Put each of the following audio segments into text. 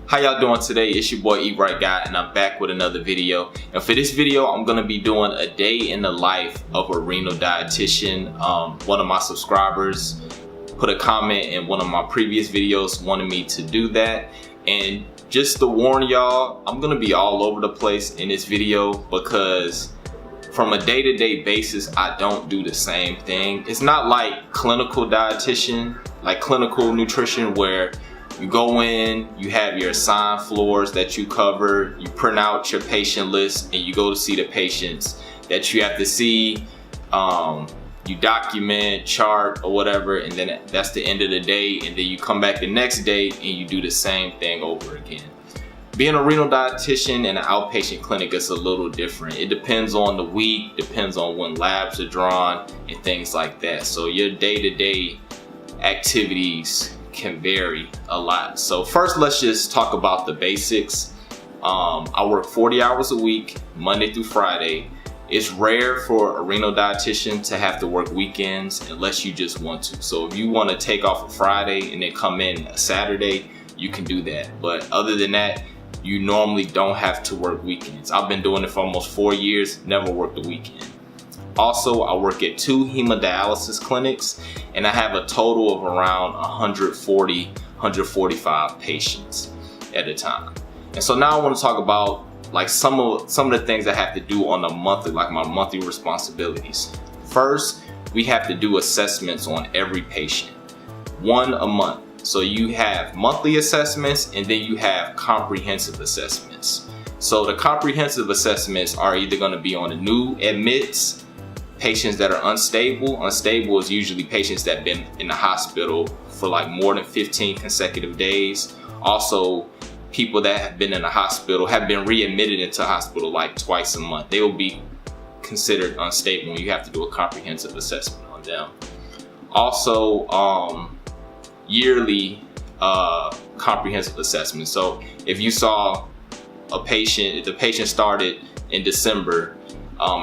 How y'all doing today? It's your boy Eat Right Guy, and I'm back with another video. And for this video, I'm gonna be doing a day in the life of a renal dietitian. One of my subscribers put a comment in one of my previous videos wanting me to do that. And just to warn y'all, I'm gonna be all over the place in this video because from a day-to-day basis, I don't do the same thing. It's not like clinical dietitian, like clinical nutrition, where you go in, you have your assigned floors that you cover, you print out your patient list, and you go to see the patients that you have to see. You document, chart, or whatever, and then that's the end of the day, and then you come back the next day and you do the same thing over again. Being a renal dietitian in an outpatient clinic is a little different. It depends on the week, depends on when labs are drawn, and things like that. So your day-to-day activities can vary a lot. So first, let's just talk about the basics. I work 40 hours a week, Monday through Friday. It's rare for a renal dietitian to have to work weekends unless you just want to. So if you want to take off a Friday and then come in a Saturday, you can do that. But other than that, you normally don't have to work weekends. I've been doing it for almost 4 years, never worked a weekend. Also, I work at 2 hemodialysis clinics, and I have a total of around 140, 145 patients at a time. And so now I want to talk about like some of the things I have to do on a monthly, like my monthly responsibilities. First, we have to do assessments on every patient, 1 a month. So you have monthly assessments, and then you have comprehensive assessments. So the comprehensive assessments are either going to be on the new admits, patients that are unstable. Unstable is usually patients that have been in the hospital for like more than 15 consecutive days. Also, people that have been in the hospital, have been readmitted into hospital like twice a month. They will be considered unstable, and you have to do a comprehensive assessment on them. Also, yearly comprehensive assessment. So if you saw a patient, if the patient started in December,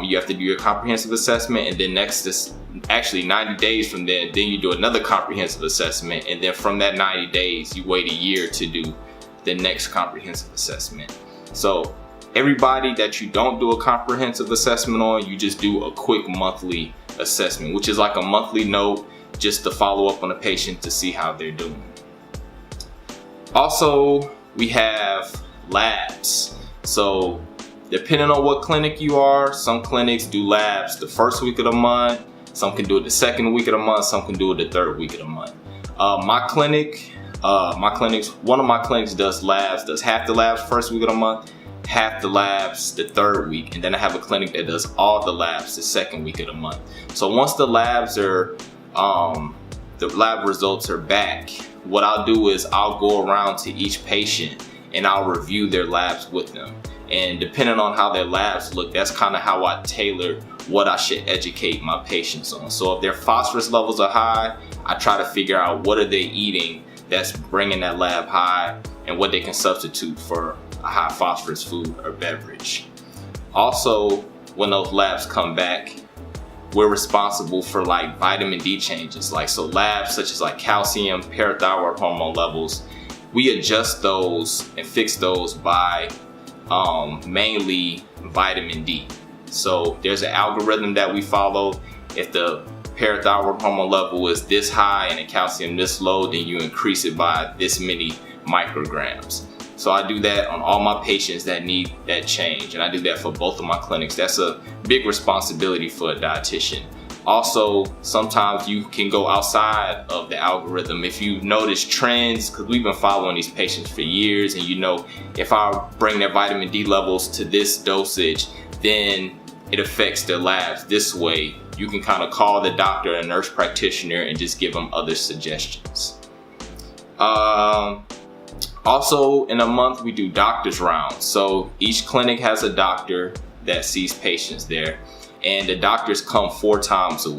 you have to do your comprehensive assessment, and then next is actually 90 days from then you do another comprehensive assessment, and then from that 90 days, you wait a year to do the next comprehensive assessment. So everybody that you don't do a comprehensive assessment on, you just do a quick monthly assessment, which is like a monthly note just to follow up on a patient to see how they're doing. Also, we have labs. So depending on what clinic you are, some clinics do labs the first week of the month, some can do it the second week of the month, some can do it the third week of the month. One of my clinics does labs, does half the labs first week of the month, half the labs the third week, and then I have a clinic that does all the labs the second week of the month. So once the labs are, the lab results are back, what I'll do is I'll go around to each patient and I'll review their labs with them. And depending on how their labs look, that's kind of how I tailor what I should educate my patients on. So if their phosphorus levels are high, I try to figure out what are they eating that's bringing that lab high, and what they can substitute for a high phosphorus food or beverage. Also, when those labs come back, we're responsible for like vitamin D changes. Like, so labs such as like calcium, parathyroid hormone levels, we adjust those and fix those by mainly vitamin D. So there's an algorithm that we follow. If the parathyroid hormone level is this high and the calcium this low, then you increase it by this many micrograms. So I do that on all my patients that need that change, and I do that for both of my clinics. That's a big responsibility for a dietitian. Also, sometimes you can go outside of the algorithm. If you notice trends, because we've been following these patients for years, and you know, if I bring their vitamin D levels to this dosage, then it affects their labs this way. You can kind of call the doctor and nurse practitioner and just give them other suggestions. Also, in a month, we do doctor's rounds. So each clinic has a doctor that sees patients there, and the doctors come 4 times a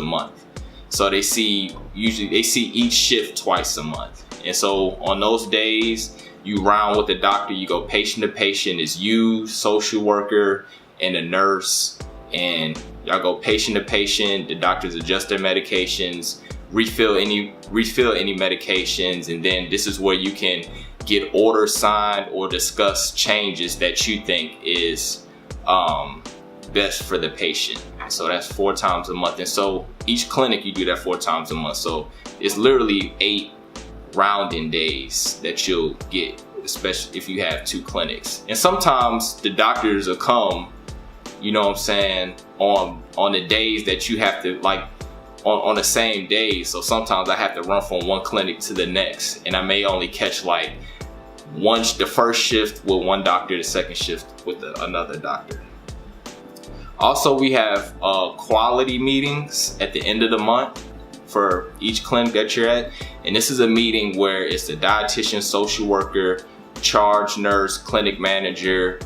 month. So they see each shift twice a month. And so on those days, you round with the doctor, you go patient to patient. It's you, social worker, and a nurse, and y'all go patient to patient. The doctors adjust their medications, refill any medications, and then this is where you can get orders signed or discuss changes that you think is best for the patient. So that's 4 times a month. And so each clinic, you do that 4 times a month. So it's literally 8 rounding days that you'll get, especially if you have 2 clinics. And sometimes the doctors will come, you know what I'm saying, on the days that you have to, like on the same day. So sometimes I have to run from one clinic to the next, and I may only catch like the first shift with one doctor, the second shift with another doctor. Also, we have quality meetings at the end of the month for each clinic that you're at. And this is a meeting where it's the dietitian, social worker, charge nurse, clinic manager,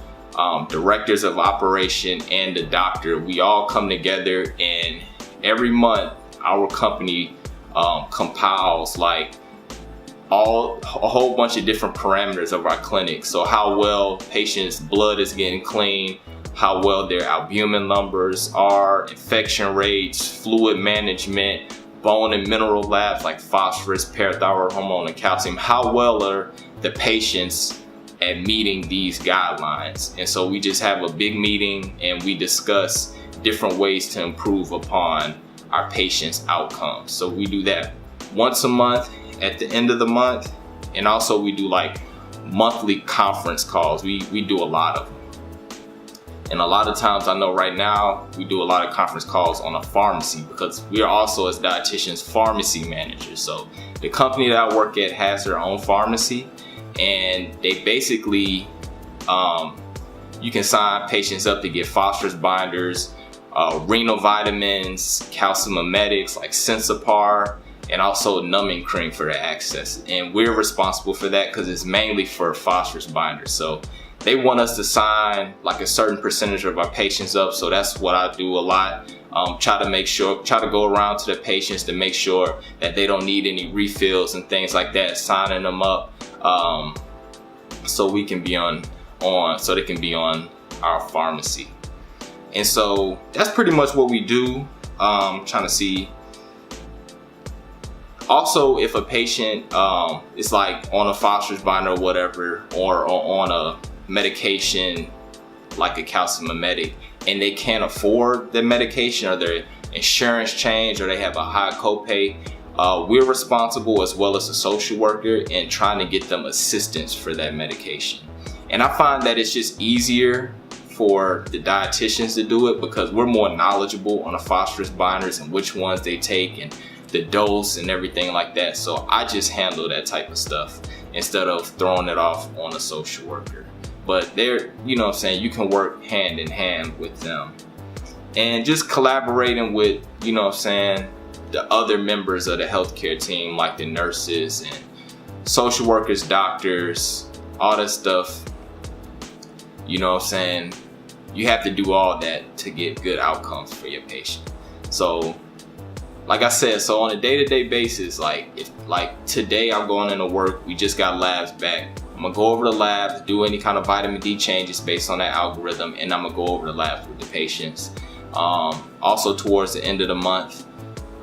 directors of operation, and the doctor. We all come together, and every month our company compiles like a whole bunch of different parameters of our clinic. So how well patients' blood is getting clean, how well their albumin numbers are, infection rates, fluid management, bone and mineral labs like phosphorus, parathyroid hormone, and calcium. How well are the patients at meeting these guidelines? And so we just have a big meeting, and we discuss different ways to improve upon our patients' outcomes. So we do that once a month at the end of the month. And also we do like monthly conference calls. We do a lot of them. And a lot of times, I know right now, we do a lot of conference calls on a pharmacy, because we are also, as dietitians, pharmacy managers. So the company that I work at has their own pharmacy, and they basically, you can sign patients up to get phosphorus binders, renal vitamins, calcium mimetics like Sensipar, and also numbing cream for the access. And we're responsible for that because it's mainly for phosphorus binders. So they want us to sign like a certain percentage of our patients up. So that's what I do a lot. Try to go around to the patients to make sure that they don't need any refills and things like that, signing them up so we can be so they can be on our pharmacy. And so that's pretty much what we do. Trying to see. Also, if a patient is like on a phosphorus binder or whatever, or on a medication like a calcium mimetic, and they can't afford the medication, or their insurance changed, or they have a high copay, we're responsible, as well as a social worker, in trying to get them assistance for that medication. And I find that it's just easier for the dietitians to do it, because we're more knowledgeable on the phosphorus binders and which ones they take and the dose and everything like that. So I just handle that type of stuff instead of throwing it off on a social worker. But they're, you know what I'm saying, you can work hand in hand with them. And just collaborating with, you know what I'm saying, the other members of the healthcare team, like the nurses and social workers, doctors, all that stuff. You know what I'm saying, you have to do all that to get good outcomes for your patient. So like I said, so on a day-to-day basis, like today I'm going into work, we just got labs back. I'm gonna go over the labs, do any kind of vitamin D changes based on that algorithm, and I'm gonna go over the labs with the patients. Also towards the end of the month,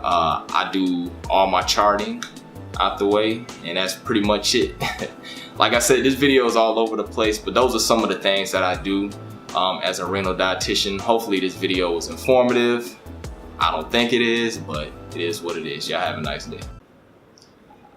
I do all my charting out the way, and that's pretty much it. Like I said, this video is all over the place, but those are some of the things that I do as a renal dietitian. Hopefully this video was informative. I don't think it is, but it is what it is. Y'all have a nice day.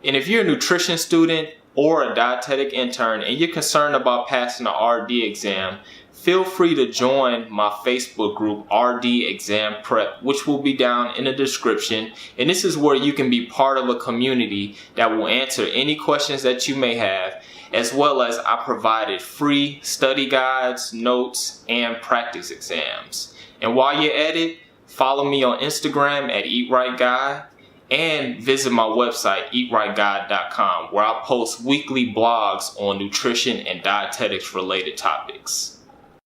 And if you're a nutrition student or a dietetic intern and you're concerned about passing the RD exam, feel free to join my Facebook group, RD Exam Prep, which will be down in the description. And this is where you can be part of a community that will answer any questions that you may have, as well as I provided free study guides, notes, and practice exams. And while you're at it, follow me on Instagram at EatRightGuy and visit my website, eatrightguy.com, where I post weekly blogs on nutrition and dietetics related topics.